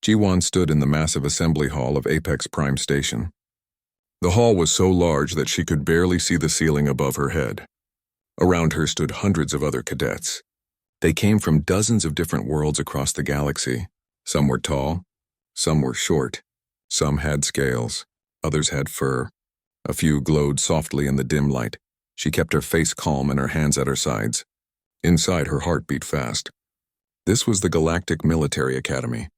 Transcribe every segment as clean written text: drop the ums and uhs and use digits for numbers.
Ji-won stood in the massive assembly hall of Apex Prime Station. The hall was so large that she could barely see the ceiling above her head. Around her stood hundreds of other cadets. They came from dozens of different worlds across the galaxy. Some were tall, some were short, some had scales, others had fur. A few glowed softly in the dim light. She kept her face calm and her hands at her sides. Inside, her heart beat fast. This was the Galactic Military Academy.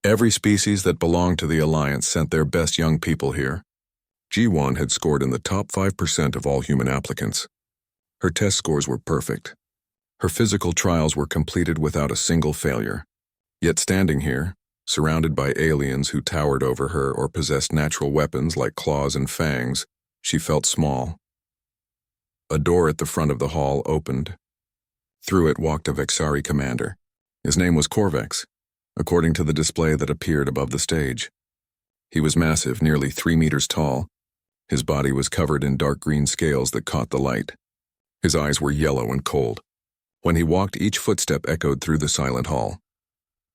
Every species that belonged to the Alliance sent their best young people here. Ji-won had scored in the top 5% of all human applicants. Her test scores were perfect. Her physical trials were completed without a single failure. Yet standing here, surrounded by aliens who towered over her or possessed natural weapons like claws and fangs, she felt small. A door at the front of the hall opened. Through it walked a Vexari commander. His name was Corvex, according to the display that appeared above the stage. He was massive, nearly 3 meters tall. His body was covered in dark green scales that caught the light. His eyes were yellow and cold. When he walked, each footstep echoed through the silent hall.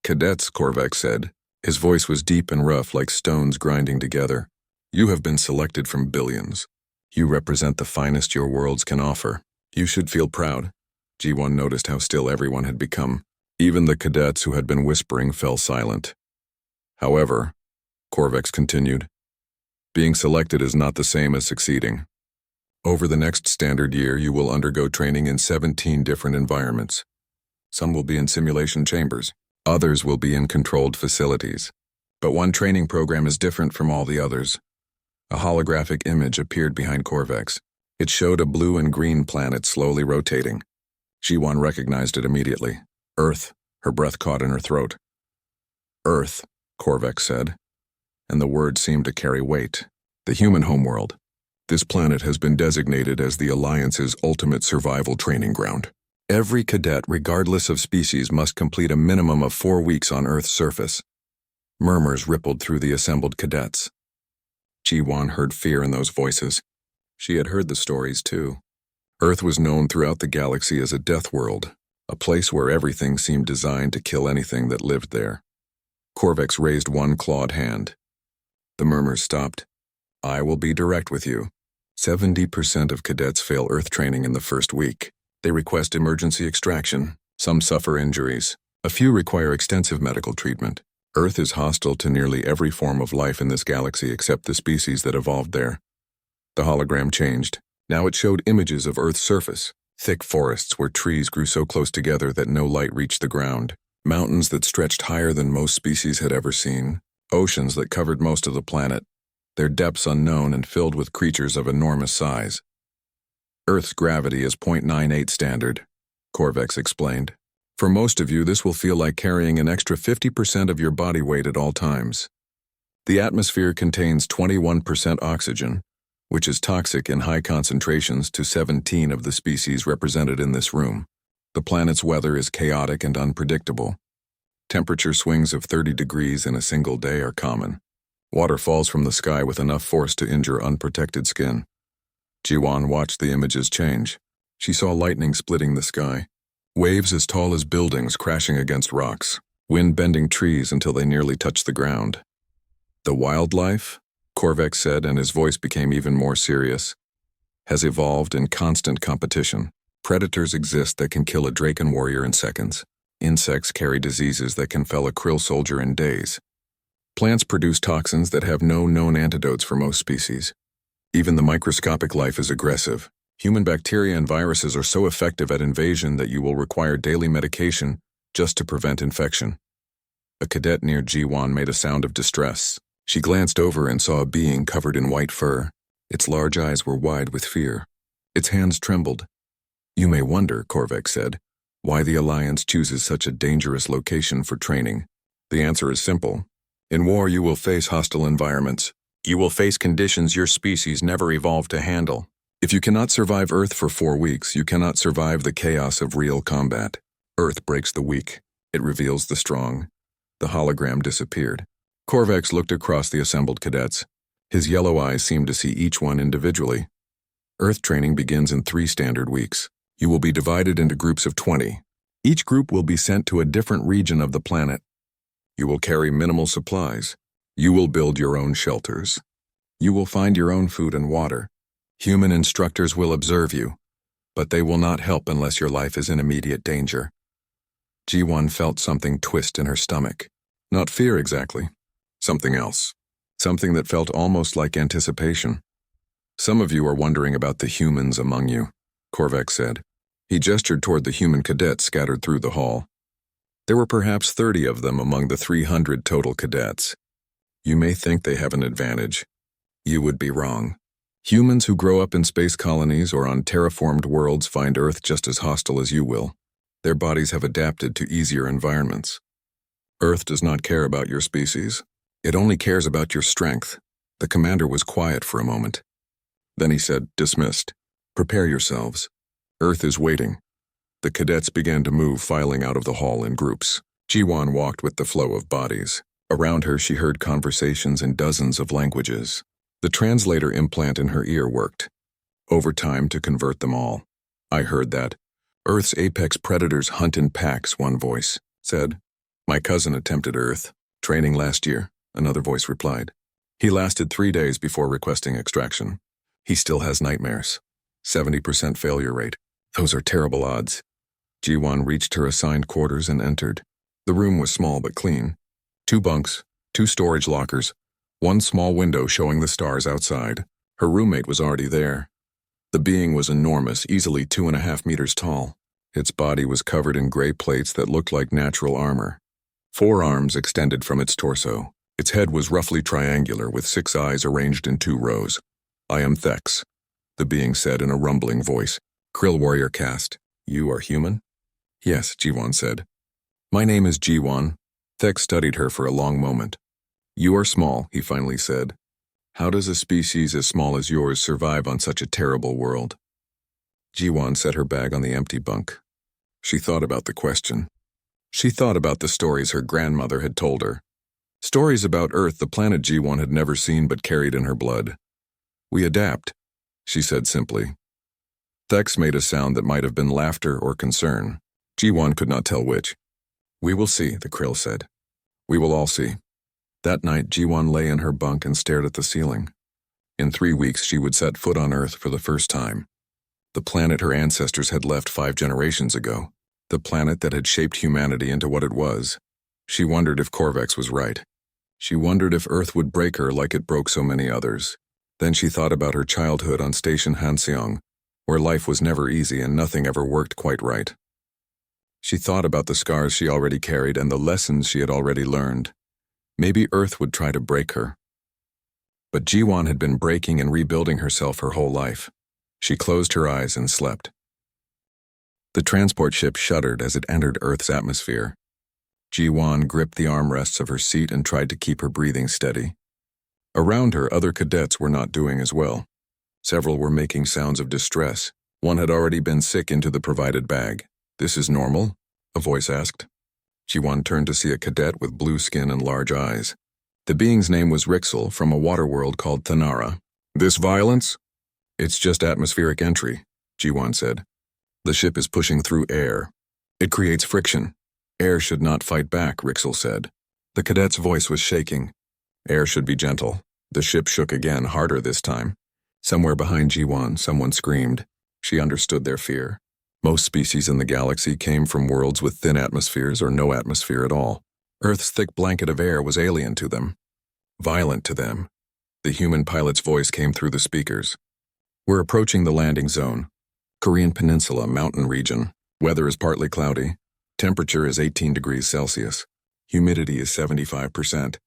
"Cadets," Corvex said. His voice was deep and rough, like stones grinding together. "You have been selected from billions. You represent the finest your worlds can offer. You should feel proud." Ji-won noticed how still everyone had become. Even the cadets who had been whispering fell silent. "However," Corvex continued, "being selected is not the same as succeeding. Over the next standard year, you will undergo training in 17 different environments. Some will be in simulation chambers. Others will be in controlled facilities. But one training program is different from all the others." A holographic image appeared behind Corvex. It showed a blue and green planet slowly rotating. Ji-won recognized it immediately. Earth. Her breath caught in her throat. "Earth," Corvex said, and the word seemed to carry weight. "The human homeworld. This planet has been designated as the Alliance's ultimate survival training ground. Every cadet, regardless of species, must complete a minimum of 4 weeks on Earth's surface." Murmurs rippled through the assembled cadets. Ji-won heard fear in those voices. She had heard the stories, too. Earth was known throughout the galaxy as a death world, a place where everything seemed designed to kill anything that lived there. Corvex raised one clawed hand. The murmurs stopped. "I will be direct with you. 70% of cadets fail Earth training in the first week. They request emergency extraction. Some suffer injuries. A few require extensive medical treatment. Earth is hostile to nearly every form of life in this galaxy except the species that evolved there." The hologram changed. Now it showed images of Earth's surface. Thick forests where trees grew so close together that no light reached the ground. Mountains that stretched higher than most species had ever seen. Oceans that covered most of the planet, their depths unknown and filled with creatures of enormous size. "Earth's gravity is 0.98 standard," Corvex explained. "For most of you, this will feel like carrying an extra 50% of your body weight at all times. The atmosphere contains 21% oxygen, which is toxic in high concentrations to 17 of the species represented in this room. The planet's weather is chaotic and unpredictable. Temperature swings of 30 degrees in a single day are common. Water falls from the sky with enough force to injure unprotected skin." Ji-won watched the images change. She saw lightning splitting the sky, waves as tall as buildings crashing against rocks, wind bending trees until they nearly touched the ground. "The wildlife," Corvex said, and his voice became even more serious, "has evolved in constant competition. Predators exist that can kill a Draken warrior in seconds. Insects carry diseases that can fell a krill soldier in days. Plants produce toxins that have no known antidotes for most species. Even the microscopic life is aggressive. Human bacteria and viruses are so effective at invasion that you will require daily medication just to prevent infection." A cadet near Ji-won made a sound of distress. She glanced over and saw a being covered in white fur. Its large eyes were wide with fear. Its hands trembled. "You may wonder," Corvex said, "why the Alliance chooses such a dangerous location for training. The answer is simple. In war, you will face hostile environments. You will face conditions your species never evolved to handle. If you cannot survive Earth for 4 weeks, you cannot survive the chaos of real combat. Earth breaks the weak. It reveals the strong." The hologram disappeared. Corvex looked across the assembled cadets. His yellow eyes seemed to see each one individually. "Earth training begins in 3 standard weeks. You will be divided into groups of 20. Each group will be sent to a different region of the planet. You will carry minimal supplies. You will build your own shelters. You will find your own food and water. Human instructors will observe you, but they will not help unless your life is in immediate danger. Ji-won felt something twist in her stomach. Not fear exactly. Something else. Something that felt almost like anticipation. Some of you are wondering about the humans among you, Korvac said. He gestured toward the human cadets scattered through the hall. There were perhaps 30 of them among the 300 total cadets. You may think they have an advantage. You would be wrong. Humans who grow up in space colonies or on terraformed worlds find Earth just as hostile as you will. Their bodies have adapted to easier environments. Earth does not care about your species. It only cares about your strength. The commander was quiet for a moment. Then he said, dismissed. Prepare yourselves. Earth is waiting. The cadets began to move, filing out of the hall in groups. Ji-won walked with the flow of bodies. Around her, she heard conversations in dozens of languages. The translator implant in her ear worked. Overtime to convert them all. I heard that. Earth's apex predators hunt in packs, one voice said. My cousin attempted Earth. Training last year, another voice replied. He lasted 3 days before requesting extraction. He still has nightmares. 70% failure rate. Those are terrible odds. Ji-won reached her assigned quarters and entered. The room was small but clean. 2 bunks, 2 storage lockers, 1 small window showing the stars outside. Her roommate was already there. The being was enormous, easily 2.5 meters tall. Its body was covered in gray plates that looked like natural armor. 4 arms extended from its torso. Its head was roughly triangular with 6 eyes arranged in 2 rows. I am Thex, the being said in a rumbling voice. Krill warrior caste. You are human? Yes, Ji-won said. My name is Ji-won. Thex studied her for a long moment. You are small, he finally said. How does a species as small as yours survive on such a terrible world? Ji-won set her bag on the empty bunk. She thought about the question. She thought about the stories her grandmother had told her. Stories about Earth, the planet Ji-won had never seen but carried in her blood. We adapt, she said simply. Thex made a sound that might have been laughter or concern. Ji-won could not tell which. We will see, the Krill said. We will all see. That night, Ji-won lay in her bunk and stared at the ceiling. In 3 weeks, she would set foot on Earth for the first time. The planet her ancestors had left 5 generations ago. The planet that had shaped humanity into what it was. She wondered if Korvac was right. She wondered if Earth would break her like it broke so many others. Then she thought about her childhood on Station Hanseong, where life was never easy and nothing ever worked quite right. She thought about the scars she already carried and the lessons she had already learned. Maybe Earth would try to break her. But Ji-won had been breaking and rebuilding herself her whole life. She closed her eyes and slept. The transport ship shuddered as it entered Earth's atmosphere. Ji-won gripped the armrests of her seat and tried to keep her breathing steady. Around her, other cadets were not doing as well. Several were making sounds of distress. One had already been sick into the provided bag. This is normal? A voice asked. Ji-won turned to see a cadet with blue skin and large eyes. The being's name was Rixel from a water world called Thanara. This violence? It's just atmospheric entry, Ji-won said. The ship is pushing through air. It creates friction. Air should not fight back, Rixel said. The cadet's voice was shaking. Air should be gentle. The ship shook again, harder this time. Somewhere behind Ji-won, someone screamed. She understood their fear. Most species in the galaxy came from worlds with thin atmospheres or no atmosphere at all. Earth's thick blanket of air was alien to them. Violent to them. The human pilot's voice came through the speakers. We're approaching the landing zone. Korean Peninsula, mountain region. Weather is partly cloudy. Temperature is 18 degrees Celsius. Humidity is 75%.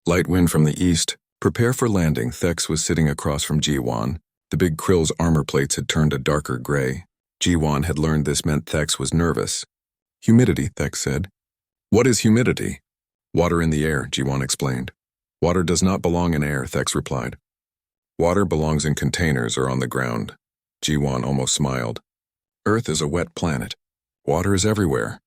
Light wind from the east. Prepare for landing. Thex was sitting across from Ji-won. The big Krill's armor plates had turned a darker gray. Ji-won had learned this meant Thex was nervous. Humidity, Thex said. What is humidity? Water in the air, Ji-won explained. Water does not belong in air, Thex replied. Water belongs in containers or on the ground. Ji-won almost smiled. Earth is a wet planet. Water is everywhere.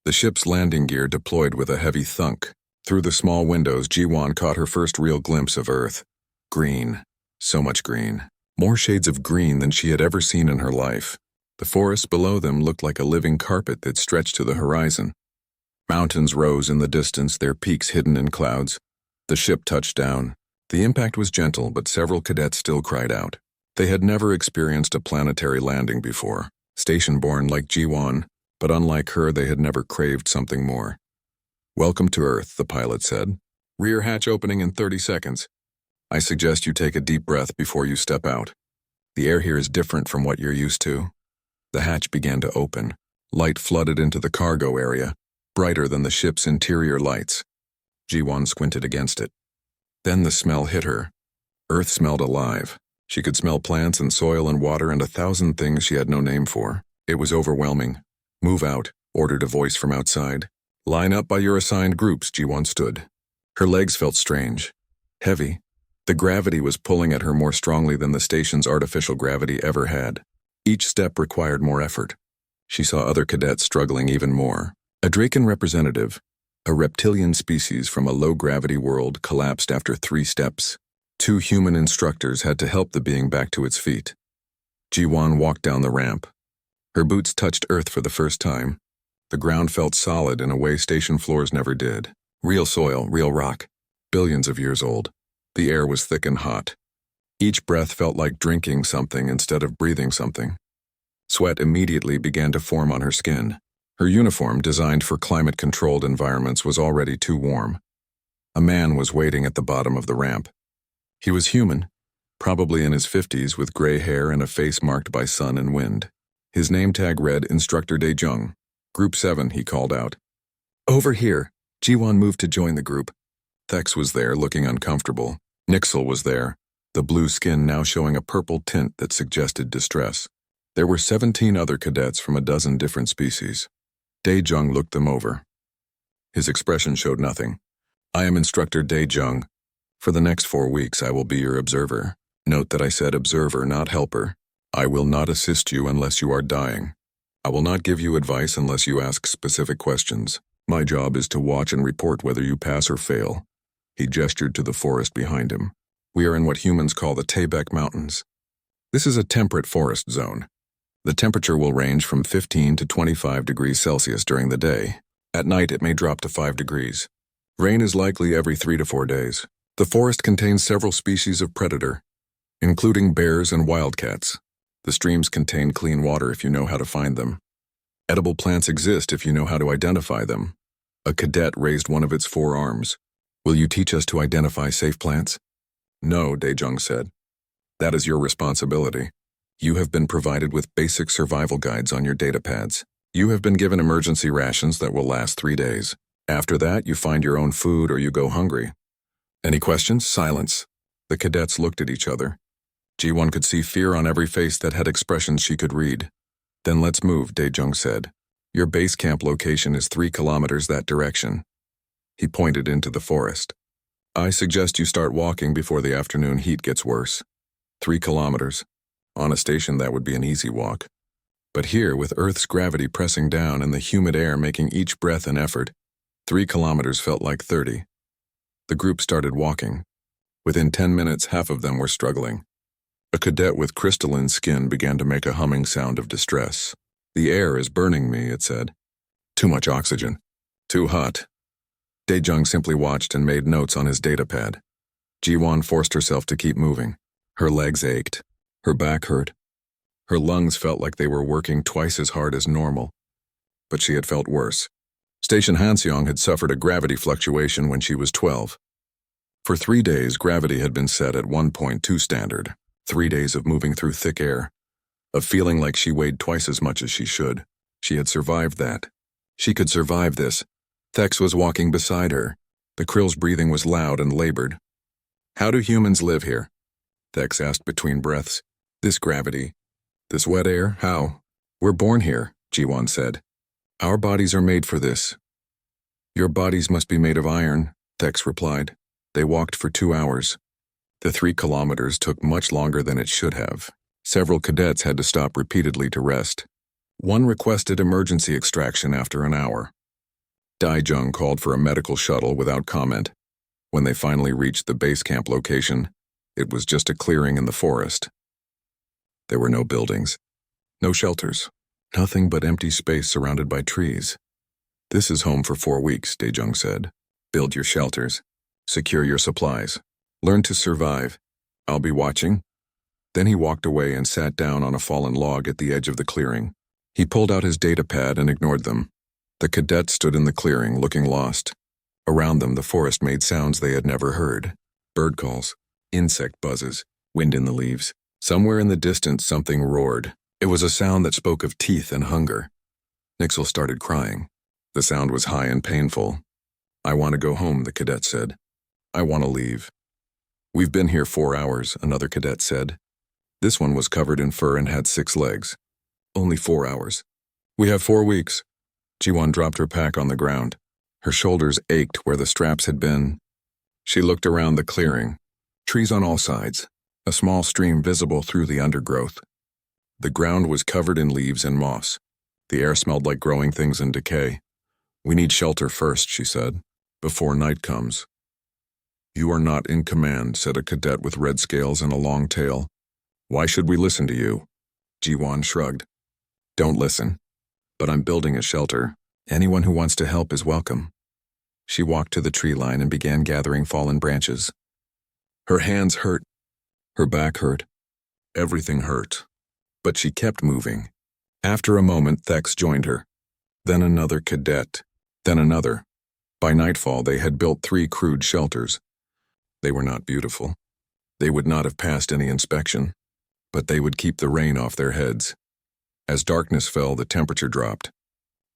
The ship's landing gear deployed with a heavy thunk. Through the small windows, Ji-won caught her first real glimpse of Earth. Green. So much green. More shades of green than she had ever seen in her life. The forests below them looked like a living carpet that stretched to the horizon. Mountains rose in the distance, their peaks hidden in clouds. The ship touched down. The impact was gentle, but several cadets still cried out. They had never experienced a planetary landing before. Station-born like Jiwon, but unlike her, they had never craved something more. "Welcome to Earth," the pilot said. "Rear hatch opening in 30 seconds. I suggest you take a deep breath before you step out. The air here is different from what you're used to." The hatch began to open. Light flooded into the cargo area, brighter than the ship's interior lights. Jiwon squinted against it. Then the smell hit her. Earth smelled alive. She could smell plants and soil and water and 1,000 things she had no name for. It was overwhelming. "Move out," ordered a voice from outside. "Line up by your assigned groups," Jiwon stood. Her legs felt strange. Heavy. The gravity was pulling at her more strongly than the station's artificial gravity ever had. Each step required more effort. She saw other cadets struggling even more. A Draken representative, a reptilian species from a low-gravity world, collapsed after 3 steps. 2 human instructors had to help the being back to its feet. Jiwon walked down the ramp. Her boots touched earth for the first time. The ground felt solid in a way station floors never did. Real soil, real rock, billions of years old. The air was thick and hot. Each breath felt like drinking something instead of breathing something. Sweat immediately began to form on her skin. Her uniform, designed for climate-controlled environments, was already too warm. A man was waiting at the bottom of the ramp. He was human, probably in his 50s, with gray hair and a face marked by sun and wind. His name tag read Instructor Dae-jung. "Group 7, he called out. "Over here." Jiwon moved to join the group. Thex was there, looking uncomfortable. Nixel was there, the blue skin now showing a purple tint that suggested distress. There were 17 other cadets from a dozen different species. Dae-jung looked them over. His expression showed nothing. "I am Instructor Dae-jung. For the next 4 weeks, I will be your observer. Note that I said observer, not helper. I will not assist you unless you are dying. I will not give you advice unless you ask specific questions. My job is to watch and report whether you pass or fail." He gestured to the forest behind him. "We are in what humans call the Taebaek Mountains. This is a temperate forest zone. The temperature will range from 15 to 25 degrees Celsius during the day. At night, it may drop to 5 degrees. Rain is likely every 3 to 4 days. The forest contains several species of predator, including bears and wildcats. The streams contain clean water if you know how to find them. Edible plants exist if you know how to identify them." A cadet raised one of its 4 arms. "Will you teach us to identify safe plants?" "No," Dae-jung said. "That is your responsibility. You have been provided with basic survival guides on your data pads. You have been given emergency rations that will last 3 days. After that, you find your own food or you go hungry." "Any questions?" Silence. The cadets looked at each other. Ji-won could see fear on every face that had expressions she could read. "Then let's move," Dae-jung said. "Your base camp location is 3 kilometers that direction." He pointed into the forest. "I suggest you start walking before the afternoon heat gets worse. 3 kilometers. On a station, that would be an easy walk. But here, with Earth's gravity pressing down and the humid air making each breath an effort, 3 kilometers felt like 30. The group started walking. Within 10 minutes, half of them were struggling. A cadet with crystalline skin began to make a humming sound of distress. "The air is burning me," it said. "Too much oxygen. Too hot." Dae-jung simply watched and made notes on his datapad. Ji-won forced herself to keep moving. Her legs ached. Her back hurt. Her lungs felt like they were working twice as hard as normal. But she had felt worse. Station Hanseong had suffered a gravity fluctuation when she was 12. For 3 days, gravity had been set at 1.2 standard. 3 days of moving through thick air, of feeling like she weighed twice as much as she should. She had survived that. She could survive this. Thex was walking beside her. The krill's breathing was loud and labored. "How do humans live here?" Thex asked between breaths. "This gravity, this wet air, how?" "We're born here," Ji-won said. "Our bodies are made for this." "Your bodies must be made of iron," Thex replied. They walked for 2 hours. The 3 kilometers took much longer than it should have. Several cadets had to stop repeatedly to rest. One requested emergency extraction after an hour. Dae-jung called for a medical shuttle without comment. When they finally reached the base camp location, it was just a clearing in the forest. There were no buildings, no shelters, nothing but empty space surrounded by trees. This is home for 4 weeks, Daejung said. Build your shelters. Secure your supplies. Learn to survive. I'll be watching. Then he walked away and sat down on a fallen log at the edge of the clearing. He pulled out his data pad and ignored them. The cadets stood in the clearing, looking lost. Around them, the forest made sounds they had never heard. Bird calls, insect buzzes, wind in the leaves. Somewhere in the distance, something roared. It was a sound that spoke of teeth and hunger. Nixel started crying. The sound was high and painful. I want to go home, the cadet said. I want to leave. We've been here 4 hours, another cadet said. This one was covered in fur and had 6 legs. Only 4 hours. We have 4 weeks. Jiwon dropped her pack on the ground. Her shoulders ached where the straps had been. She looked around the clearing. Trees on all sides. A small stream visible through the undergrowth. The ground was covered in leaves and moss. The air smelled like growing things in decay. We need shelter first, she said, before night comes. You are not in command, said a cadet with red scales and a long tail. Why should we listen to you? Jiwon shrugged. Don't listen. But I'm building a shelter. Anyone who wants to help is welcome. She walked to the tree line and began gathering fallen branches. Her hands hurt. Her back hurt. Everything hurt. But she kept moving. After a moment, Thex joined her. Then another cadet. Then another. By nightfall, they had built 3 crude shelters. They were not beautiful. They would not have passed any inspection. But they would keep the rain off their heads. As darkness fell, the temperature dropped.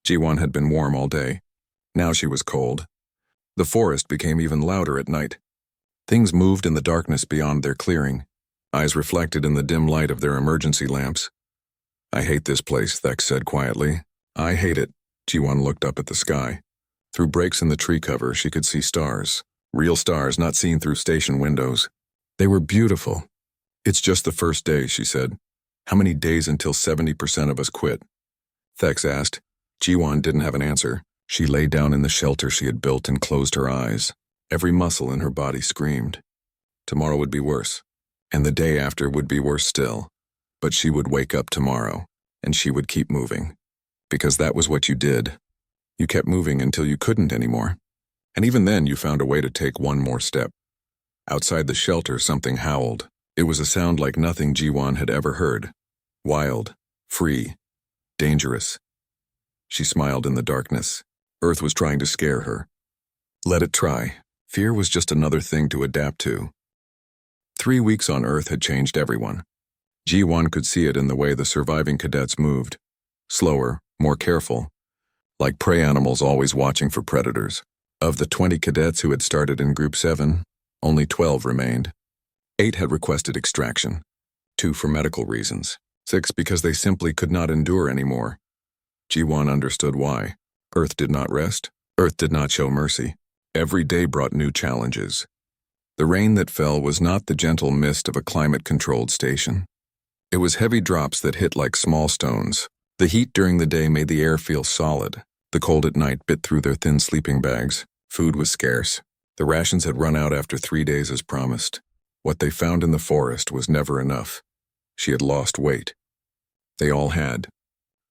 Jiwon had been warm all day. Now she was cold. The forest became even louder at night. Things moved in the darkness beyond their clearing, eyes reflected in the dim light of their emergency lamps. I hate this place, Thex said quietly. I hate it. Jiwon looked up at the sky. Through breaks in the tree cover, she could see stars. Real stars not seen through station windows. They were beautiful. It's just the first day, she said. How many days until 70% of us quit? Thex asked. Jiwon didn't have an answer. She lay down in the shelter she had built and closed her eyes. Every muscle in her body screamed. Tomorrow would be worse, and the day after would be worse still. But she would wake up tomorrow, and she would keep moving. Because that was what you did. You kept moving until you couldn't anymore. And even then, you found a way to take one more step. Outside the shelter, something howled. It was a sound like nothing Jiwon had ever heard. Wild, free, dangerous. She smiled in the darkness. Earth was trying to scare her. Let it try. Fear was just another thing to adapt to. 3 weeks on Earth had changed everyone. Jiwon could see it in the way the surviving cadets moved. Slower, more careful. Like prey animals always watching for predators. Of the 20 cadets who had started in Group 7, only 12 remained. 8 had requested extraction. 2 for medical reasons. 6 because they simply could not endure anymore. Jiwon understood why. Earth did not rest. Earth did not show mercy. Every day brought new challenges. The rain that fell was not the gentle mist of a climate-controlled station. It was heavy drops that hit like small stones. The heat during the day made the air feel solid. The cold at night bit through their thin sleeping bags. Food was scarce. The rations had run out after 3 days as promised. What they found in the forest was never enough. She had lost weight. They all had.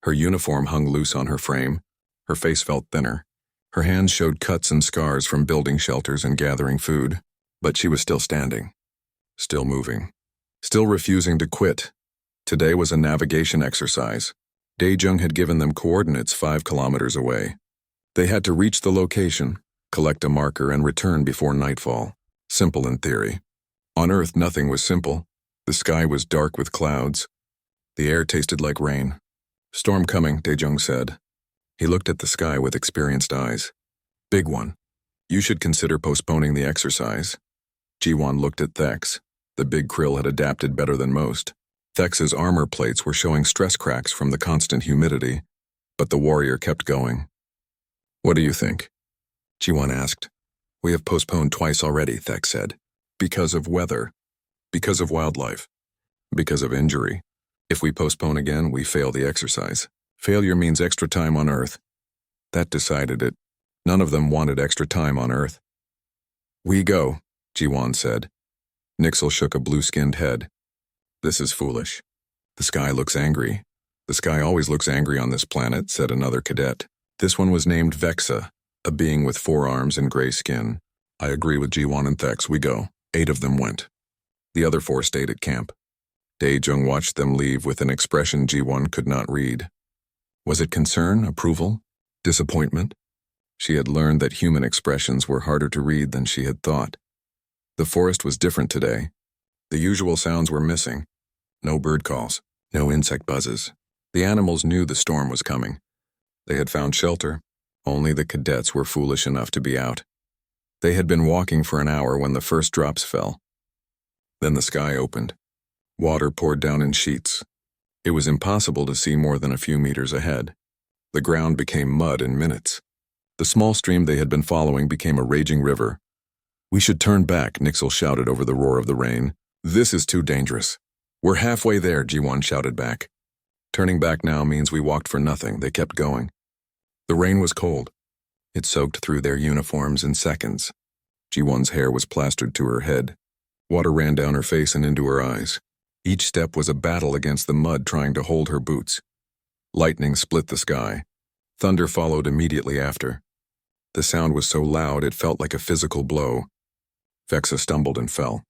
Her uniform hung loose on her frame. Her face felt thinner. Her hands showed cuts and scars from building shelters and gathering food. But she was still standing. Still moving. Still refusing to quit. Today was a navigation exercise. Daejung had given them coordinates 5 kilometers away. They had to reach the location, collect a marker, and return before nightfall. Simple in theory. On Earth, nothing was simple. The sky was dark with clouds. The air tasted like rain. Storm coming, Daejung said. He looked at the sky with experienced eyes. Big one. You should consider postponing the exercise. Jiwon looked at Thex. The big krill had adapted better than most. Thex's armor plates were showing stress cracks from the constant humidity, but the warrior kept going. What do you think? Jiwon asked. We have postponed twice already, Thex said. Because of weather. Because of wildlife. Because of injury. If we postpone again, we fail the exercise. Failure means extra time on Earth. That decided it. None of them wanted extra time on Earth. We go, Jiwon said. Nixel shook a blue-skinned head. This is foolish. The sky looks angry. The sky always looks angry on this planet, said another cadet. This one was named Vexa, a being with 4 arms and gray skin. I agree with Jiwon and Thex, we go. 8 of them went. The other 4 stayed at camp. Daejung watched them leave with an expression Jiwon could not read. Was it concern, approval, disappointment? She had learned that human expressions were harder to read than she had thought. The forest was different today. The usual sounds were missing. No bird calls, no insect buzzes. The animals knew the storm was coming. They had found shelter. Only the cadets were foolish enough to be out. They had been walking for an hour when the first drops fell. Then the sky opened. Water poured down in sheets. It was impossible to see more than a few meters ahead. The ground became mud in minutes. The small stream they had been following became a raging river. We should turn back, Nixel shouted over the roar of the rain. This is too dangerous. We're halfway there, Jiwon shouted back. Turning back now means we walked for nothing, they kept going. The rain was cold. It soaked through their uniforms in seconds. Jiwon's hair was plastered to her head. Water ran down her face and into her eyes. Each step was a battle against the mud trying to hold her boots. Lightning split the sky. Thunder followed immediately after. The sound was so loud it felt like a physical blow. Vexa stumbled and fell.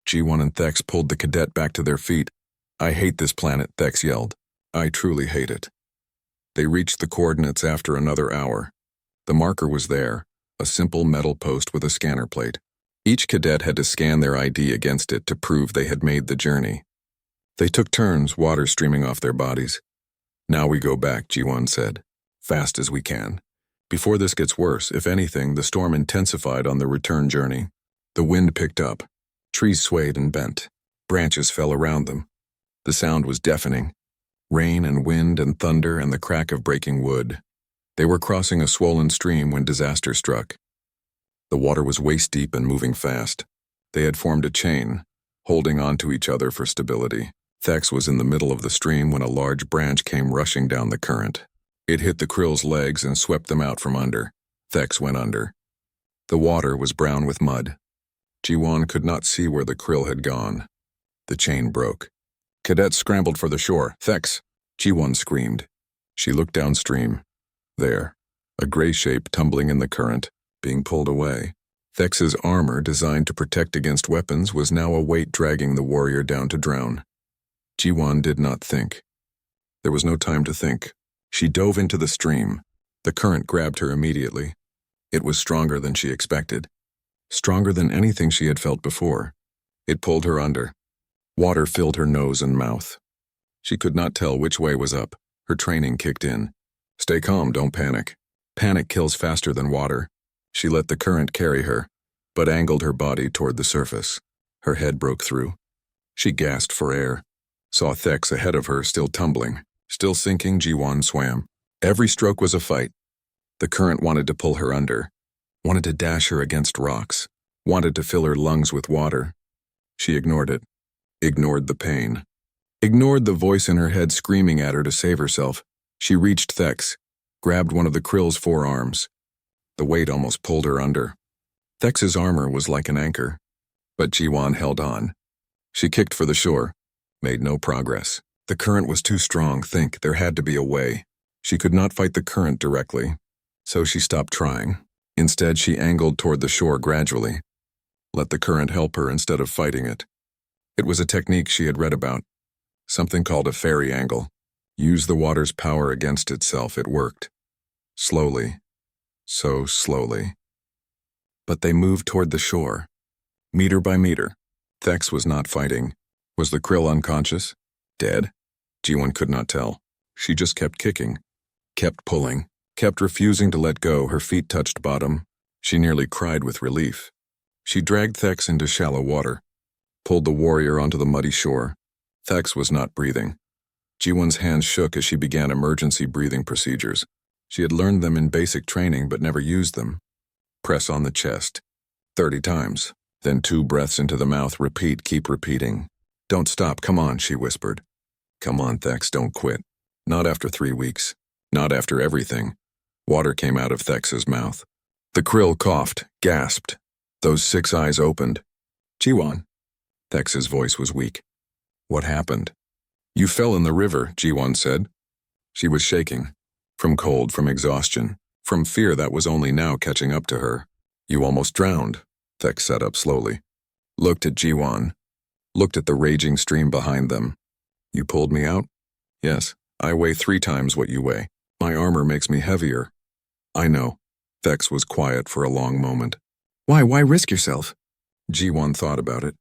Jiwon and Thex pulled the cadet back to their feet. I hate this planet, Thex yelled. I truly hate it. They reached the coordinates after another hour. The marker was there, a simple metal post with a scanner plate. Each cadet had to scan their ID against it to prove they had made the journey. They took turns, water streaming off their bodies. Now we go back, Jiwon said. Fast as we can. Before this gets worse, if anything, the storm intensified on the return journey. The wind picked up. Trees swayed and bent. Branches fell around them. The sound was deafening. Rain and wind and thunder and the crack of breaking wood. They were crossing a swollen stream when disaster struck. The water was waist-deep and moving fast. They had formed a chain, holding on to each other for stability. Thex was in the middle of the stream when a large branch came rushing down the current. It hit the krill's legs and swept them out from under. Thex went under. The water was brown with mud. Jiwon could not see where the krill had gone. The chain broke. Cadets scrambled for the shore. Thex! Jiwon screamed. She looked downstream. There, a gray shape tumbling in the current, being pulled away. Thex's armor, designed to protect against weapons, was now a weight dragging the warrior down to drown. Jiwon did not think. There was no time to think. She dove into the stream. The current grabbed her immediately. It was stronger than she expected. Stronger than anything she had felt before. It pulled her under. Water filled her nose and mouth. She could not tell which way was up. Her training kicked in. Stay calm, don't panic. Panic kills faster than water. She let the current carry her, but angled her body toward the surface. Her head broke through. She gasped for air. Saw Thex ahead of her, still tumbling. Still sinking, Jiwon swam. Every stroke was a fight. The current wanted to pull her under. Wanted to dash her against rocks. Wanted to fill her lungs with water. She ignored it. Ignored the pain. Ignored the voice in her head screaming at her to save herself. She reached Thex, grabbed one of the krill's forearms. The weight almost pulled her under. Thex's armor was like an anchor, but Jiwon held on. She kicked for the shore, made no progress. The current was too strong, there had to be a way. She could not fight the current directly, so she stopped trying. Instead, she angled toward the shore gradually. Let the current help her instead of fighting it. It was a technique she had read about, something called a fairy angle. Use the water's power against itself, it worked. Slowly. So slowly. But they moved toward the shore. Meter by meter. Thex was not fighting. Was the krill unconscious? Dead? Jiwon could not tell. She just kept kicking. Kept pulling. Kept refusing to let go. Her feet touched bottom. She nearly cried with relief. She dragged Thex into shallow water. Pulled the warrior onto the muddy shore. Thex was not breathing. Jiwon's hands shook as she began emergency breathing procedures. She had learned them in basic training but never used them. Press on the chest. 30 times. Then 2 breaths into the mouth. Repeat, keep repeating. Don't stop, come on, she whispered. Come on, Thex, don't quit. Not after 3 weeks. Not after everything. Water came out of Thex's mouth. The krill coughed, gasped. Those 6 eyes opened. Jiwon. Thex's voice was weak. What happened? You fell in the river, Jiwon said. She was shaking. From cold, from exhaustion, from fear that was only now catching up to her. You almost drowned, Thex sat up slowly. Looked at Jiwan. Looked at the raging stream behind them. You pulled me out? Yes, I weigh 3 times what you weigh. My armor makes me heavier. I know. Thex was quiet for a long moment. Why risk yourself? Jiwan thought about it.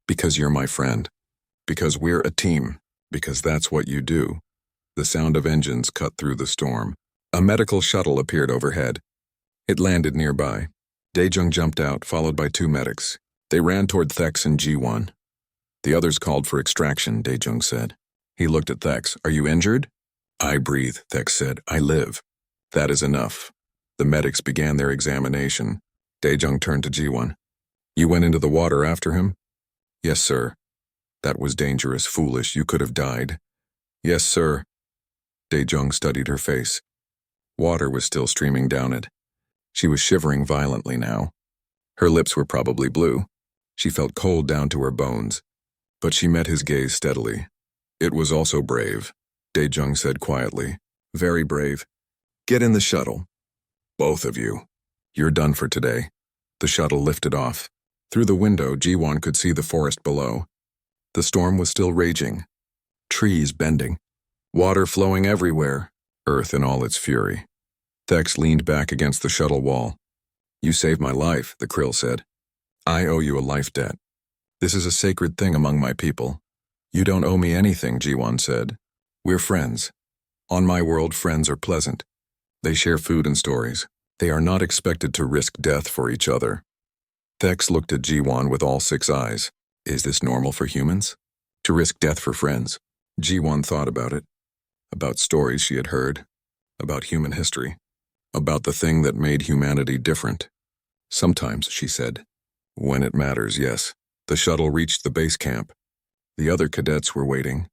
Because you're my friend. Because we're a team. Because that's what you do. The sound of engines cut through the storm. A medical shuttle appeared overhead. It landed nearby. Daejung jumped out, followed by 2 medics. They ran toward Thex and Jiwan. The others called for extraction, Daejung said. He looked at Thex. Are you injured? I breathe, Thex said. I live. That is enough. The medics began their examination. Daejung turned to Jiwan. You went into the water after him? Yes, sir. That was dangerous, foolish. You could have died. Yes, sir. Daejung studied her face. Water was still streaming down it. She was shivering violently now. Her lips were probably blue. She felt cold down to her bones. But she met his gaze steadily. It was also brave, Daejung said quietly. Very brave. Get in the shuttle. Both of you. You're done for today. The shuttle lifted off. Through the window, Jiwan could see the forest below. The storm was still raging. Trees bending. Water flowing everywhere. Earth in all its fury. Thex leaned back against the shuttle wall. You saved my life, the Krill said. I owe you a life debt. This is a sacred thing among my people. You don't owe me anything, Jiwan said. We're friends. On my world, friends are pleasant. They share food and stories. They are not expected to risk death for each other. Thex looked at Jiwan with all 6 eyes. Is this normal for humans? To risk death for friends? Jiwan thought about it. About stories she had heard. About human history. About the thing that made humanity different. Sometimes, she said. When it matters, yes. The shuttle reached the base camp. The other cadets were waiting.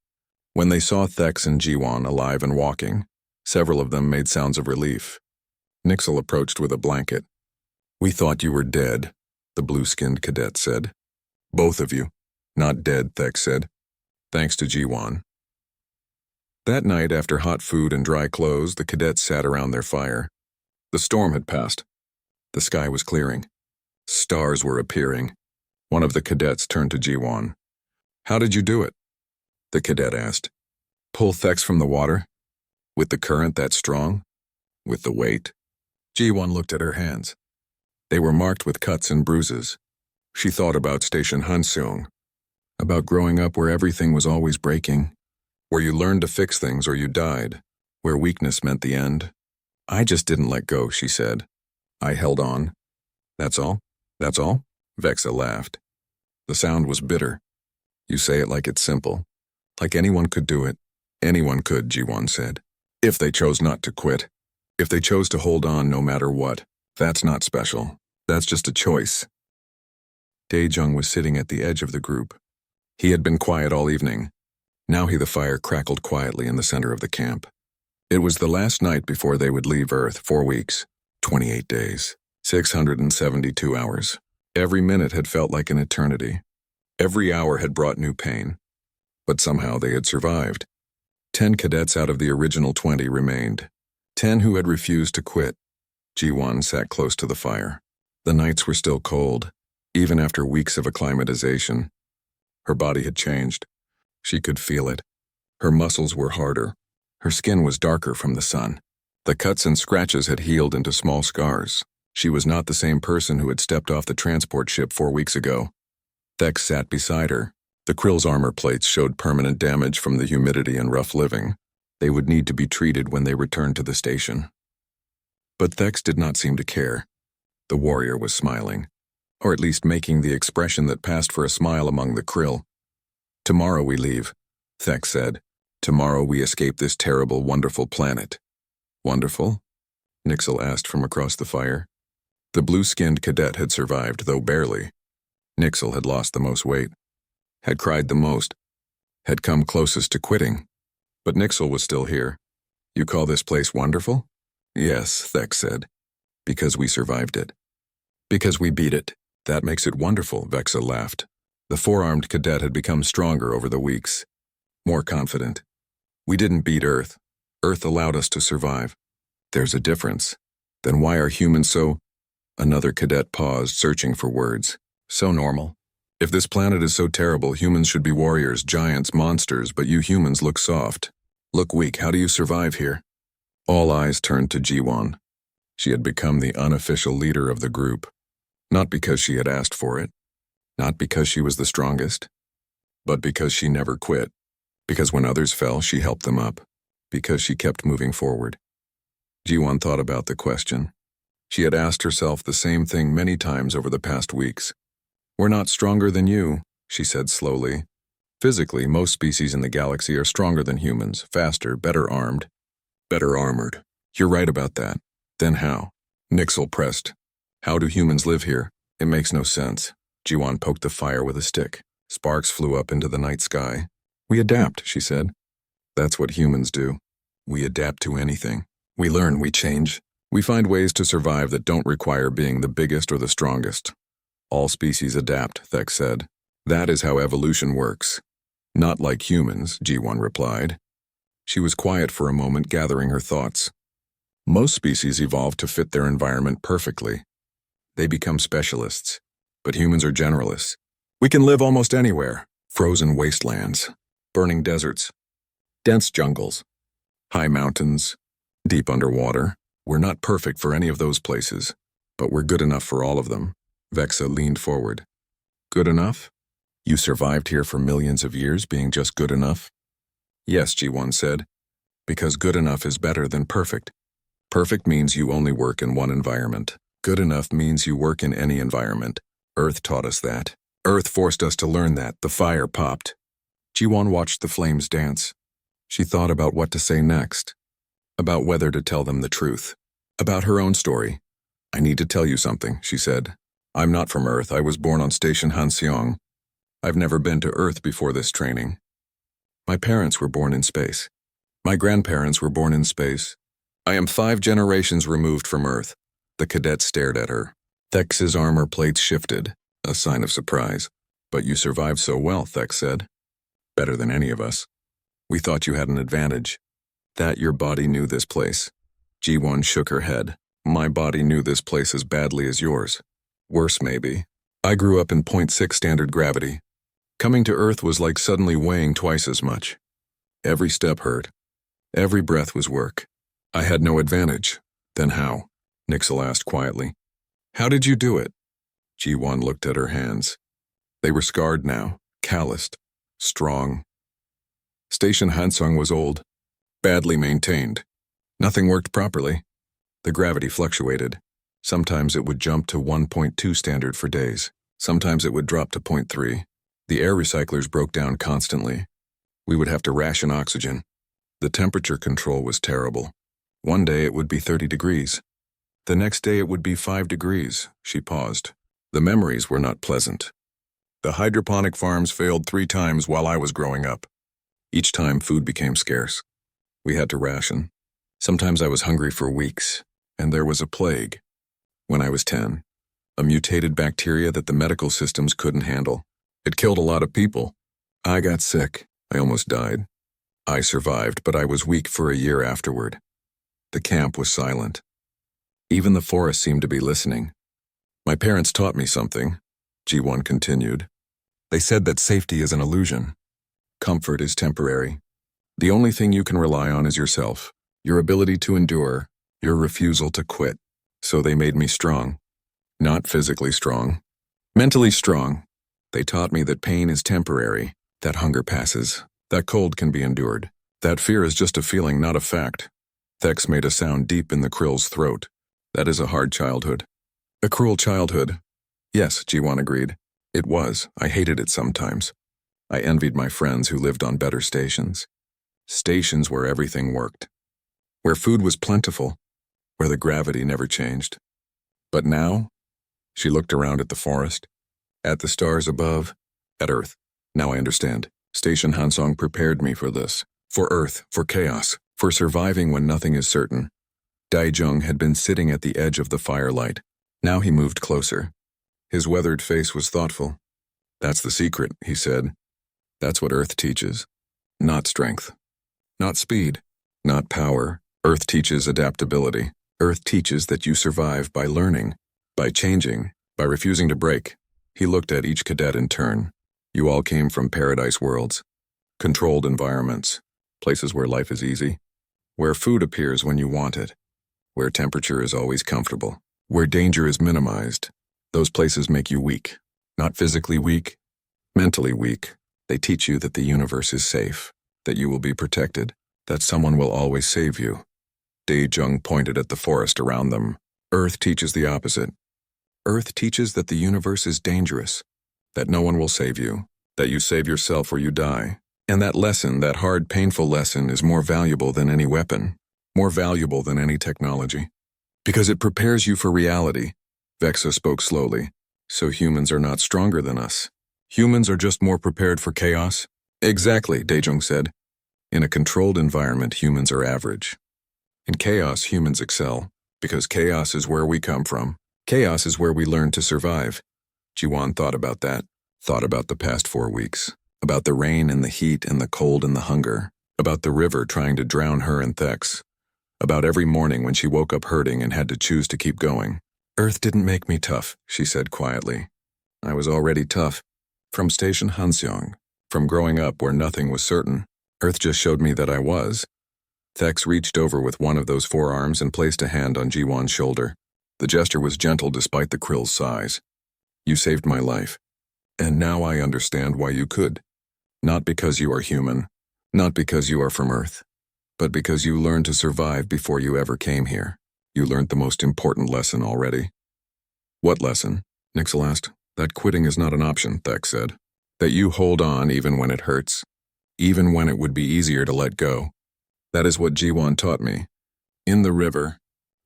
When they saw Thex and Jiwan alive and walking, several of them made sounds of relief. Nixel approached with a blanket. We thought you were dead, the blue-skinned cadet said. Both of you. Not dead, Thex said. Thanks to Jiwan. That night, after hot food and dry clothes, the cadets sat around their fire. The storm had passed. The sky was clearing. Stars were appearing. One of the cadets turned to Jiwan. How did you do it? The cadet asked. Pull Thex from the water? With the current that strong? With the weight? Jiwan looked at her hands. They were marked with cuts and bruises. She thought about Station Hanseong, about growing up where everything was always breaking, where you learned to fix things or you died, where weakness meant the end. I just didn't let go, she said. I held on. That's all? That's all? Vexa laughed. The sound was bitter. You say it like it's simple. Like anyone could do it. Anyone could, Jiwan said. If they chose not to quit. If they chose to hold on no matter what. That's not special. That's just a choice. Daejung was sitting at the edge of the group. He had been quiet all evening. Now the fire crackled quietly in the center of the camp. It was the last night before they would leave Earth, 4 weeks, 28 days, 672 hours. Every minute had felt like an eternity. Every hour had brought new pain. But somehow they had survived. 10 cadets out of the original 20 remained. 10 who had refused to quit. Jiwan sat close to the fire. The nights were still cold, even after weeks of acclimatization. Her body had changed. She could feel it. Her muscles were harder. Her skin was darker from the sun. The cuts and scratches had healed into small scars. She was not the same person who had stepped off the transport ship 4 weeks ago. Thex sat beside her. The Krill's armor plates showed permanent damage from the humidity and rough living. They would need to be treated when they returned to the station. But Thex did not seem to care. The warrior was smiling, or at least making the expression that passed for a smile among the Krill. Tomorrow we leave, Thex said. Tomorrow we escape this terrible, wonderful planet. Wonderful? Nixel asked from across the fire. The blue-skinned cadet had survived, though barely. Nixel had lost the most weight, had cried the most, had come closest to quitting. But Nixel was still here. You call this place wonderful? Yes, Thex said. Because we survived it. Because we beat it. That makes it wonderful, Vexa laughed. The four-armed cadet had become stronger over the weeks. More confident. We didn't beat Earth. Earth allowed us to survive. There's a difference. Then why are humans so... Another cadet paused, searching for words. So normal. If this planet is so terrible, humans should be warriors, giants, monsters, but you humans look soft. Look weak. How do you survive here? All eyes turned to Jiwon. She had become the unofficial leader of the group. Not because she had asked for it. Not because she was the strongest. But because she never quit. Because when others fell, she helped them up. Because she kept moving forward. Jiwon thought about the question. She had asked herself the same thing many times over the past weeks. We're not stronger than you, she said slowly. Physically, most species in the galaxy are stronger than humans, faster, better armed. Better armored. You're right about that. Then how? Nixel pressed. How do humans live here? It makes no sense. Jiwon poked the fire with a stick. Sparks flew up into the night sky. We adapt, she said. That's what humans do. We adapt to anything. We learn, we change. We find ways to survive that don't require being the biggest or the strongest. All species adapt, Thek said. That is how evolution works. Not like humans, Jiwon replied. She was quiet for a moment, gathering her thoughts. Most species evolve to fit their environment perfectly. They become specialists. But humans are generalists. We can live almost anywhere. Frozen wastelands, burning deserts, dense jungles, high mountains, deep underwater. We're not perfect for any of those places, but we're good enough for all of them. Vexa leaned forward. Good enough? You survived here for millions of years being just good enough? Yes, Jiwon said, because good enough is better than perfect. Perfect means you only work in one environment. Good enough means you work in any environment. Earth taught us that. Earth forced us to learn that. The fire popped. Jiwon watched the flames dance. She thought about what to say next. About whether to tell them the truth. About her own story. I need to tell you something, she said. I'm not from Earth. I was born on Station Hanseong. I've never been to Earth before this training. My parents were born in space. My grandparents were born in space. I am 5 generations removed from Earth. The cadet stared at her. Thex's armor plates shifted, a sign of surprise. But you survived so well, Thex said. Better than any of us. We thought you had an advantage. That your body knew this place. Jiwon shook her head. My body knew this place as badly as yours. Worse, maybe. I grew up in 0.6 standard gravity. Coming to Earth was like suddenly weighing twice as much. Every step hurt. Every breath was work. I had no advantage. Then how? Nixel asked quietly. How did you do it? Jiwon looked at her hands. They were scarred now, calloused, strong. Station Hansung was old, badly maintained. Nothing worked properly. The gravity fluctuated. Sometimes it would jump to 1.2 standard for days. Sometimes it would drop to 0.3. The air recyclers broke down constantly. We would have to ration oxygen. The temperature control was terrible. One day it would be 30 degrees. The next day it would be 5 degrees. She paused. The memories were not pleasant. The hydroponic farms failed 3 times while I was growing up. Each time food became scarce. We had to ration. Sometimes I was hungry for weeks, and there was a plague. When I was 10, a mutated bacteria that the medical systems couldn't handle. It killed a lot of people. I got sick. I almost died. I survived, but I was weak for a year afterward. The camp was silent. Even the forest seemed to be listening. My parents taught me something, Jiwon continued. They said that safety is an illusion. Comfort is temporary. The only thing you can rely on is yourself, your ability to endure, your refusal to quit. So they made me strong. Not physically strong. Mentally strong. They taught me that pain is temporary, that hunger passes, that cold can be endured, that fear is just a feeling, not a fact. Thex made a sound deep in the krill's throat. That is a hard childhood. A cruel childhood. Yes, Jiwon agreed. It was. I hated it sometimes. I envied my friends who lived on better stations. Stations where everything worked. Where food was plentiful. Where the gravity never changed. But now? She looked around at the forest, at the stars above, at Earth. Now I understand. Station Hansong prepared me for this. For Earth, for chaos, for surviving when nothing is certain. Daijung had been sitting at the edge of the firelight. Now he moved closer. His weathered face was thoughtful. That's the secret, he said. That's what Earth teaches. Not strength. Not speed. not power. Earth teaches adaptability. Earth teaches that you survive by learning, by changing, by refusing to break. He looked at each cadet in turn. You all came from paradise worlds, controlled environments, places where life is easy, where food appears when you want it, where temperature is always comfortable, where danger is minimized. Those places make you weak. Not physically weak, mentally weak. They teach you that the universe is safe, that you will be protected, that someone will always save you. Dae-jung pointed at the forest around them. Earth teaches the opposite. Earth teaches that the universe is dangerous, that no one will save you, that you save yourself or you die. And that lesson, that hard, painful lesson, is more valuable than any weapon, more valuable than any technology. Because it prepares you for reality. Vexa spoke slowly. So humans are not stronger than us. Humans are just more prepared for chaos? Exactly, Dae-jung said. In a controlled environment, humans are average. In chaos, humans excel, because chaos is where we come from. Chaos is where we learn to survive. Ji-won thought about that, thought about the past 4 weeks, about the rain and the heat and the cold and the hunger, about the river trying to drown her and Thex, about every morning when she woke up hurting and had to choose to keep going. Earth didn't make me tough, she said quietly. I was already tough. From Station Hanseong, from growing up where nothing was certain, Earth just showed me that I was. Thex reached over with one of those forearms and placed a hand on Ji-won's shoulder. The gesture was gentle despite the krill's size. You saved my life. And now I understand why you could. Not because you are human, not because you are from Earth, but because you learned to survive before you ever came here. You learned the most important lesson already. What lesson? Nixel asked. That quitting is not an option, Thex said. That you hold on even when it hurts, even when it would be easier to let go. That is what Ji-won taught me. In the river,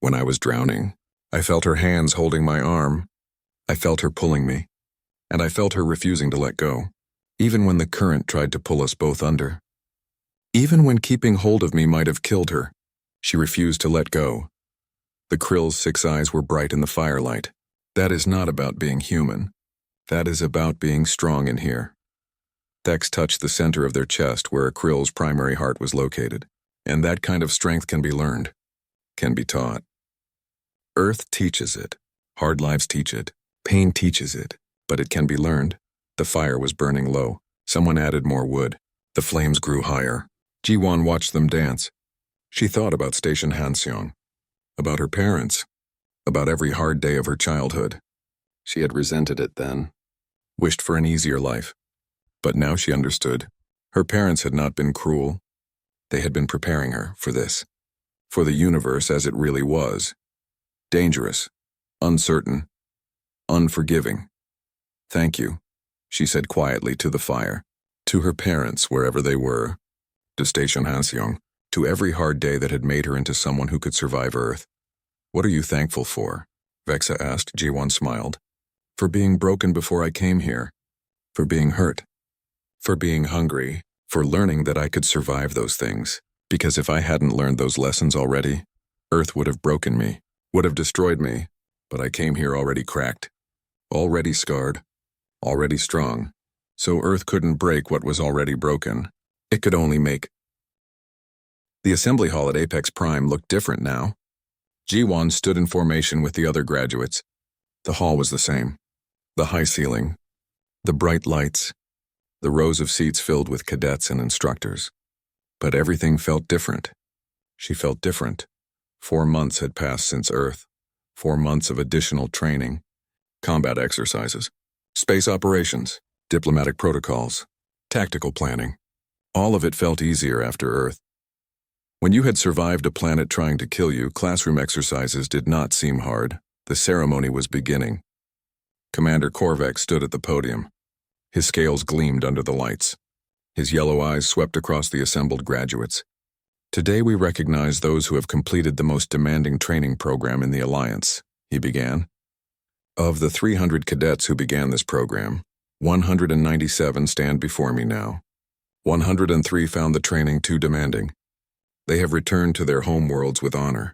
when I was drowning, I felt her hands holding my arm. I felt her pulling me, and I felt her refusing to let go, even when the current tried to pull us both under. Even when keeping hold of me might have killed her, she refused to let go. The krill's 6 eyes were bright in the firelight. That is not about being human. That is about being strong in here. Thex touched the center of their chest where a krill's primary heart was located. And that kind of strength can be learned, can be taught. Earth teaches it. Hard lives teach it. Pain teaches it. But it can be learned. The fire was burning low. Someone added more wood. The flames grew higher. Ji-won watched them dance. She thought about Station Hanseong, about her parents, about every hard day of her childhood. She had resented it then, wished for an easier life. But now she understood. Her parents had not been cruel. They had been preparing her for this, for the universe as it really was. Dangerous, uncertain, unforgiving. Thank you, she said quietly to the fire, to her parents wherever they were, to Station Hanseong, to every hard day that had made her into someone who could survive Earth. What are you thankful for? Vexa asked. Ji-won smiled. For being broken before I came here, for being hurt, for being hungry, for learning that I could survive those things. Because if I hadn't learned those lessons already, Earth would have broken me, would have destroyed me. But I came here already cracked, already scarred, already strong. So Earth couldn't break what was already broken. It could only make. The assembly hall at Apex Prime looked different now. Ji-won stood in formation with the other graduates. The hall was the same. The high ceiling, the bright lights, the rows of seats filled with cadets and instructors. But everything felt different. She felt different. 4 months had passed since Earth. 4 months of additional training, combat exercises, space operations, diplomatic protocols, tactical planning. All of it felt easier after Earth. When you had survived a planet trying to kill you, classroom exercises did not seem hard. The ceremony was beginning. Commander Korvac stood at the podium. His scales gleamed under the lights. His yellow eyes swept across the assembled graduates. Today we recognize those who have completed the most demanding training program in the Alliance, he began. Of the 300 cadets who began this program, 197 stand before me now. 103 found the training too demanding. They have returned to their home worlds with honor.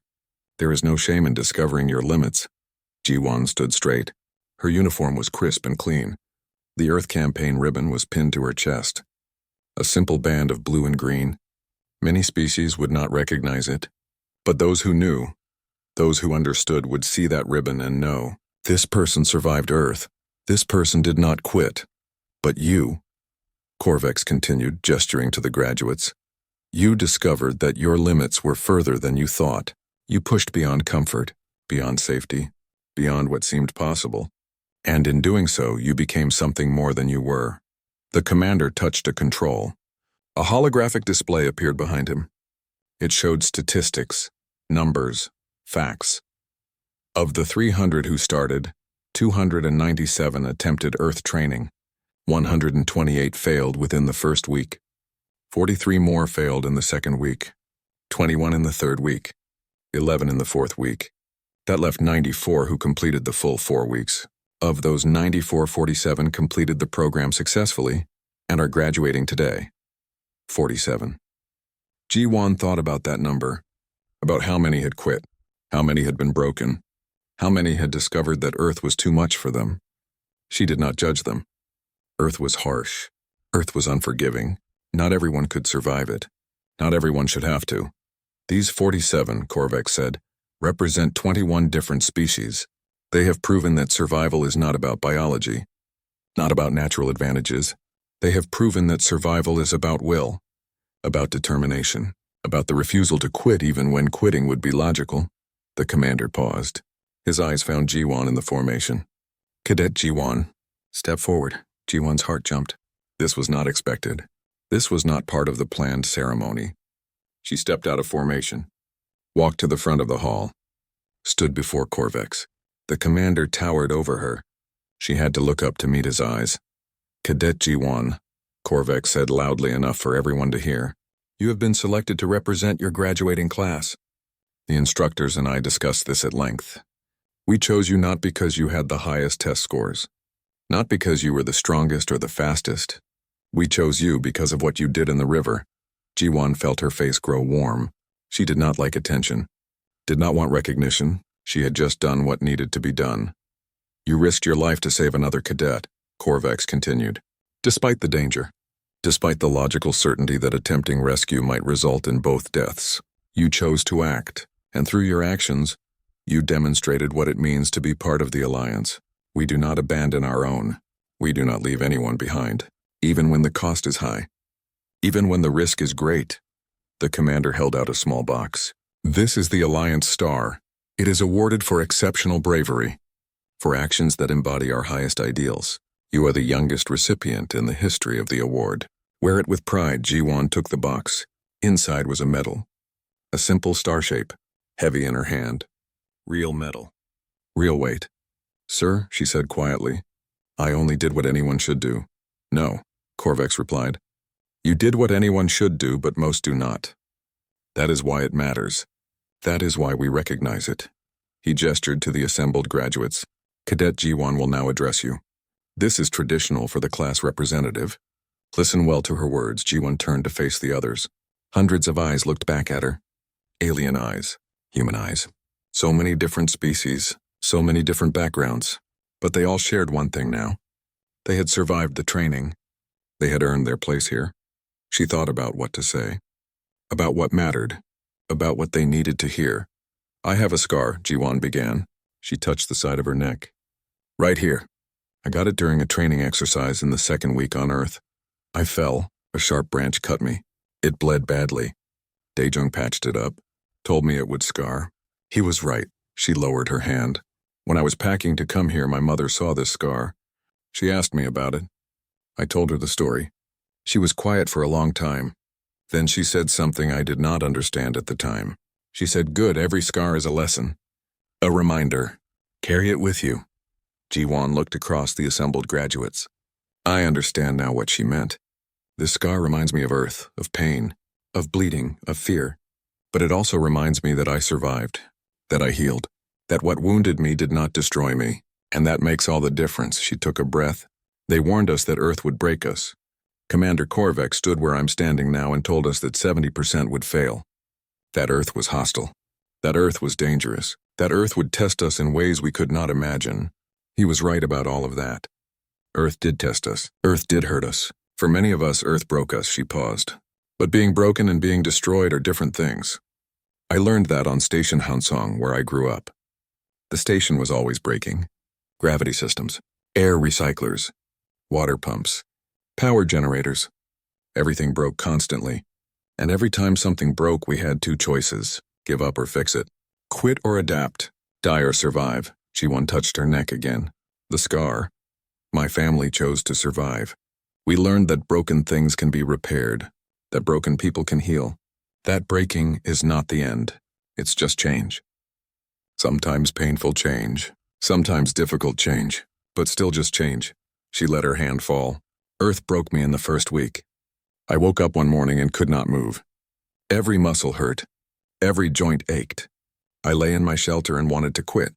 There is no shame in discovering your limits. Ji-won stood straight. Her uniform was crisp and clean. The Earth Campaign ribbon was pinned to her chest. A simple band of blue and green. Many species would not recognize it, but those who knew, those who understood would see that ribbon and know, this person survived Earth. This person did not quit. But you, Corvex continued, gesturing to the graduates, you discovered that your limits were further than you thought. You pushed beyond comfort, beyond safety, beyond what seemed possible. And in doing so, you became something more than you were. The commander touched a control. A holographic display appeared behind him. It showed statistics, numbers, facts. Of the 300 who started, 297 attempted Earth training. 128 failed within the first week. 43 more failed in the second week. 21 in the third week. 11 in the fourth week. That left 94 who completed the full 4 weeks. Of those 94, 47 completed the program successfully and are graduating today. 47. Ji-Won thought about that number, about how many had quit, how many had been broken, how many had discovered that Earth was too much for them. She did not judge them. Earth was harsh. Earth was unforgiving. Not everyone could survive it. Not everyone should have to. These 47, Corvex said, represent 21 different species. They have proven that survival is not about biology, not about natural advantages. They have proven that survival is about will, about determination, about the refusal to quit even when quitting would be logical. The commander paused. His eyes found Ji-Won in the formation. Cadet Ji-Won, step forward. Ji-Won's heart jumped. This was not expected. This was not part of the planned ceremony. She stepped out of formation, walked to the front of the hall, stood before Corvex. The commander towered over her. She had to look up to meet his eyes. Cadet Ji-Won, Corvex said loudly enough for everyone to hear. You have been selected to represent your graduating class. The instructors and I discussed this at length. We chose you not because you had the highest test scores, not because you were the strongest or the fastest. We chose you because of what you did in the river. Ji-Won felt her face grow warm. She did not like attention, did not want recognition. She had just done what needed to be done. You risked your life to save another cadet, Corvex continued. Despite the danger, despite the logical certainty that attempting rescue might result in both deaths, you chose to act, and through your actions, you demonstrated what it means to be part of the Alliance. We do not abandon our own. We do not leave anyone behind, even when the cost is high, even when the risk is great. The commander held out a small box. This is the Alliance Star. It is awarded for exceptional bravery, for actions that embody our highest ideals. You are the youngest recipient in the history of the award. Wear it with pride. Ji-Won took the box. Inside was a medal, a simple star shape, heavy in her hand. Real metal, real weight. Sir, she said quietly, I only did what anyone should do. No, Corvex replied. You did what anyone should do, but most do not. That is why it matters. That is why we recognize it. He gestured to the assembled graduates. Cadet Ji-Won will now address you. This is traditional for the class representative. Listen well to her words. Ji-Won turned to face the others. Hundreds of eyes looked back at her. Alien eyes, human eyes. So many different species, so many different backgrounds. But they all shared one thing now. They had survived the training. They had earned their place here. She thought about what to say, about what mattered, about what they needed to hear. I have a scar, Ji-Won began. She touched the side of her neck. Right here. I got it during a training exercise in the second week on Earth. I fell. A sharp branch cut me. It bled badly. Daejong patched it up, told me it would scar. He was right. She lowered her hand. When I was packing to come here, my mother saw this scar. She asked me about it. I told her the story. She was quiet for a long time. Then she said something I did not understand at the time. She said, good, every scar is a lesson. A reminder. Carry it with you. Ji-Won looked across the assembled graduates. I understand now what she meant. This scar reminds me of Earth, of pain, of bleeding, of fear. But it also reminds me that I survived, that I healed, that what wounded me did not destroy me. And that makes all the difference. She took a breath. They warned us that Earth would break us. Commander Corvex stood where I'm standing now and told us that 70% would fail. That Earth was hostile. That Earth was dangerous. That Earth would test us in ways we could not imagine. He was right about all of that. Earth did test us. Earth did hurt us. For many of us, Earth broke us. She paused. But being broken and being destroyed are different things. I learned that on Station Hansong, where I grew up. The station was always breaking. Gravity systems, air recyclers, water pumps, power generators. Everything broke constantly. And every time something broke, we had two choices: give up or fix it. Quit or adapt. Die or survive. Ji-won touched her neck again. The scar. My family chose to survive. We learned that broken things can be repaired, that broken people can heal. That breaking is not the end. It's just change. Sometimes painful change, sometimes difficult change, but still just change. She let her hand fall. Earth broke me in the first week. I woke up one morning and could not move. Every muscle hurt. Every joint ached. I lay in my shelter and wanted to quit.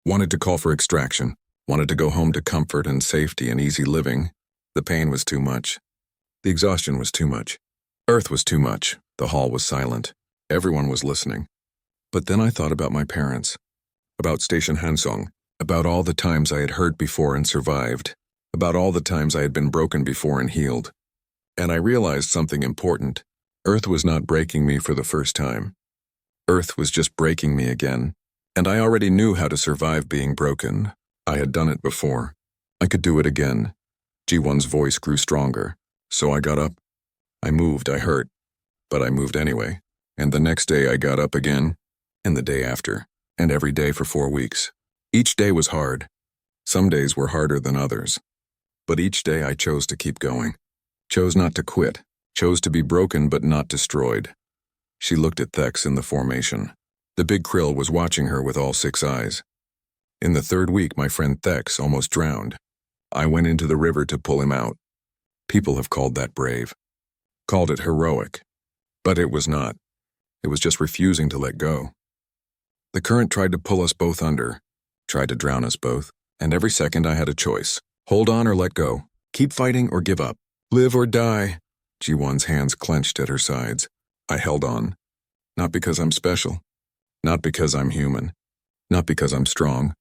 Wanted to call for extraction. Wanted to go home to comfort and safety and easy living. The pain was too much. The exhaustion was too much. Earth was too much. The hall was silent. Everyone was listening. But then I thought about my parents, about Station Hansong, about all the times I had hurt before and survived, about all the times I had been broken before and healed. And I realized something important. Earth was not breaking me for the first time. Earth was just breaking me again. And I already knew how to survive being broken. I had done it before. I could do it again. Ji-won's voice grew stronger. So I got up. I moved, I hurt. But I moved anyway. And the next day I got up again. And the day after. And every day for 4 weeks. Each day was hard. Some days were harder than others. But each day I chose to keep going. Chose not to quit. Chose to be broken but not destroyed. She looked at Thex in the formation. The big krill was watching her with all 6 eyes. In the 3rd week, my friend Thex almost drowned. I went into the river to pull him out. People have called that brave. Called it heroic. But it was not. It was just refusing to let go. The current tried to pull us both under, tried to drown us both, and every second I had a choice. Hold on or let go. Keep fighting or give up. Live or die. Ji-won's hands clenched at her sides. I held on. Not because I'm special. Not because I'm human. Not because I'm strong.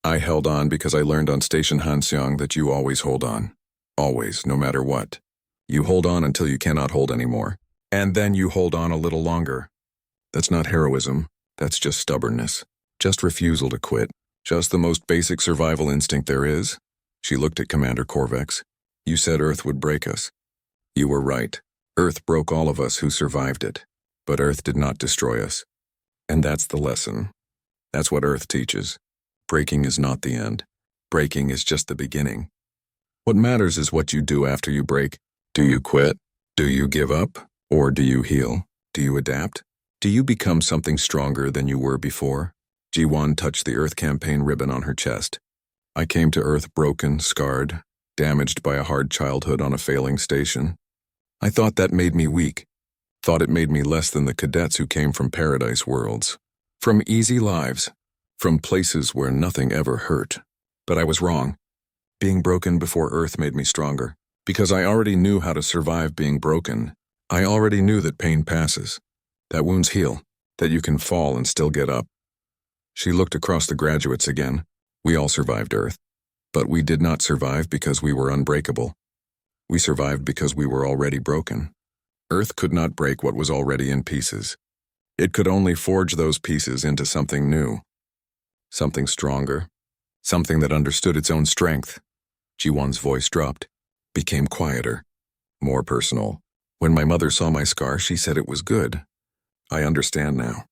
I held on because I learned on Station Hansong that you always hold on. Always, no matter what. You hold on until you cannot hold anymore. And then you hold on a little longer. That's not heroism. That's just stubbornness. Just refusal to quit. Just the most basic survival instinct there is. She looked at Commander Corvex. You said Earth would break us. You were right. Earth broke all of us who survived it. But Earth did not destroy us. And that's the lesson. That's what Earth teaches. Breaking is not the end. Breaking is just the beginning. What matters is what you do after you break. Do you quit? Do you give up? Or do you heal? Do you adapt? Do you become something stronger than you were before? Ji-won touched the Earth campaign ribbon on her chest. I came to Earth broken, scarred, damaged by a hard childhood on a failing station. I thought that made me weak. Thought it made me less than the cadets who came from paradise worlds. From easy lives. From places where nothing ever hurt. But I was wrong. Being broken before Earth made me stronger. Because I already knew how to survive being broken. I already knew that pain passes. That wounds heal. That you can fall and still get up. She looked across the graduates again. We all survived Earth. But we did not survive because we were unbreakable. We survived because we were already broken. Earth could not break what was already in pieces. It could only forge those pieces into something new. Something stronger. Something that understood its own strength. Ji-won's voice dropped. Became quieter. More personal. When my mother saw my scar, she said it was good. I understand now.